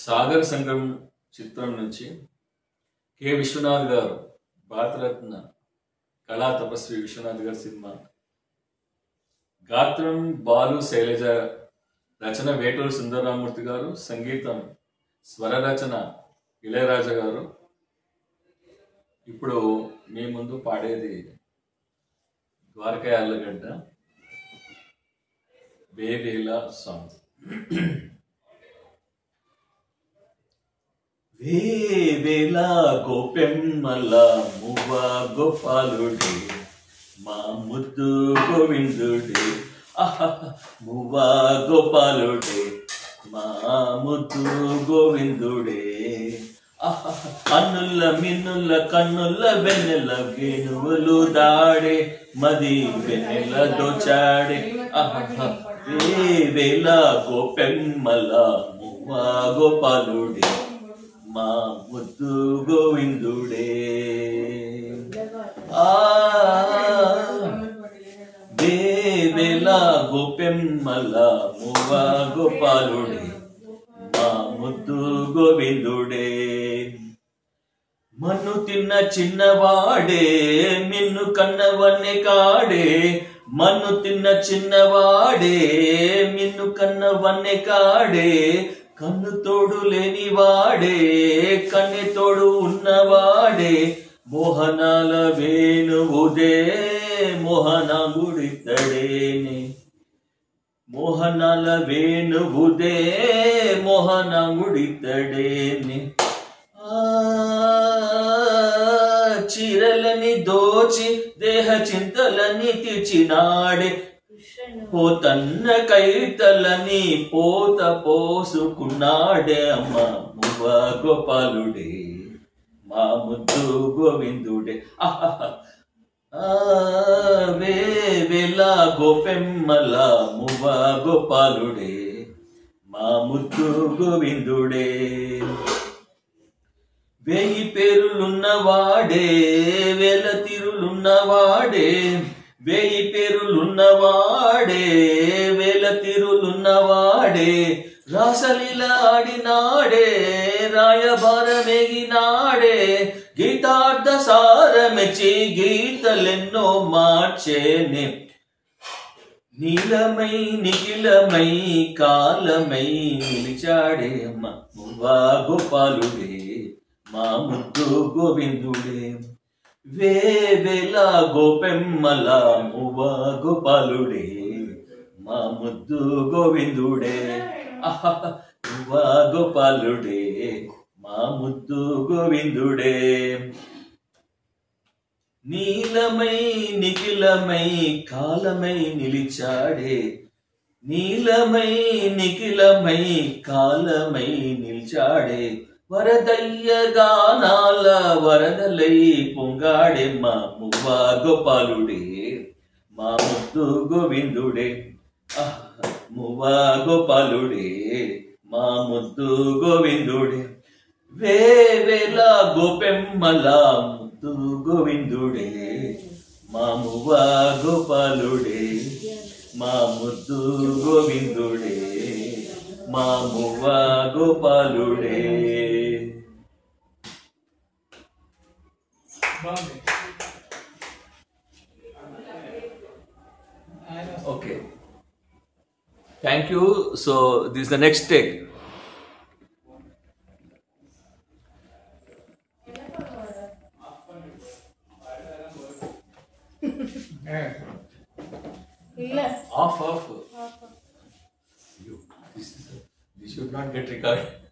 సాగర్ సంఘం చిత్రం నుంచి కె విశ్వనాథ్ గారు, భారతరత్న కళా తపస్వి విశ్వనాథ్ గారి సినిమా. గాత్రం బాలు శైలజ, రచన వేటూరు సుందరరామూర్తి గారు, సంగీతం స్వర రచన ఇళయరాజా గారు. ఇప్పుడు మీ ముందు పాడేది ద్వారకా యార్లగడ్డ వేవేలా సాంగ్. వేవేలా గోపెమ్మల మువ్వ గోపాలుడే, మా ముద్దు గోవిందుడే. మువ్వ గోపాలుడే, మా ముద్దు గోవిందుడే. అన్నుల మిన్నుల కన్నుల వెన్నెల వేణువులు దాడే, మది వెన్నెల దోచాడే. వేవేల గోపెమ్మల మువ్వ గోపాలుడే, మా ముద్దు గోవిందుడే. వేవేల గోపెమ్మల మువ్వ గోపాలుడే, మా ముద్దు గోవిందుడే. మన్ను తిన్న చిన్నవాడే, మిన్ను కన్నవన్నె కాడే. మన్ను తిన్న చిన్నవాడే, మిన్ను కన్నవన్నె కాడే. కన్ను తోడు లేనివాడే, కన్నె తోడు ఉన్నవాడే. మోహనాల వేణువుదే, మోహనాంగుడితడేనే. మోహనాల వేణువుదే, మోహనాంగుడితడేనే. చీరలని దోచి దేహ చింతలని తీర్చినాడే. పోతన్న కైతలని పోత పోసుకున్నాడే. అమ్మ మువ్వ గోపాలుడే, మా ముద్దు గోవిందుడే. వేవేల గోపెమ్మల మువ్వ గోపాలుడే, మా ముద్దు గోవిందుడే. వేయి పేరులున్నవాడే, వేల తీరులున్నవాడే. వేయి పేరులున్నవాడే, వేల తీరులున్నవాడే. రాసలీల ఆడినాడే, రాయబారమేగినాడే. గీతార్థ సారమెచ్చి గీతలెన్నో మార్చేనే. నీలమై నిఖిలమై కాలమై నిలిచాడే. అమ్మ మువ్వ గోపాలుడే, మా ముద్దు గోవిందుడే. వేవేల గోపెమ్మల మువ్వ గోపాలుడే, మా ముద్దు గోవిందుడే. మువ్వ గోపాలుడే, మా ముద్దు గోవిందుడే. నీలమై నిఖిలమై కాలమై నిలిచాడే. నీలమై నిఖిలమై కాలమై నిలిచాడే. వరదయ్య గానాల వరదలై పొంగాడే. మా మువ్వ గోపాలుడే, మా ముద్దు గోవిందుడే. మువ్వ గోపాలుడే, మా ముద్దు గోవిందుడే. వేవేల గోపెమ్మల ముద్దు గోవిందుడే, మా మువ్వ గోపాలుడే, మా ముద్దు గోవిందుడే, మా మువ్వ గోపాలుడే. Okay. Thank you. So this is the next take. Off. This should not get recorded.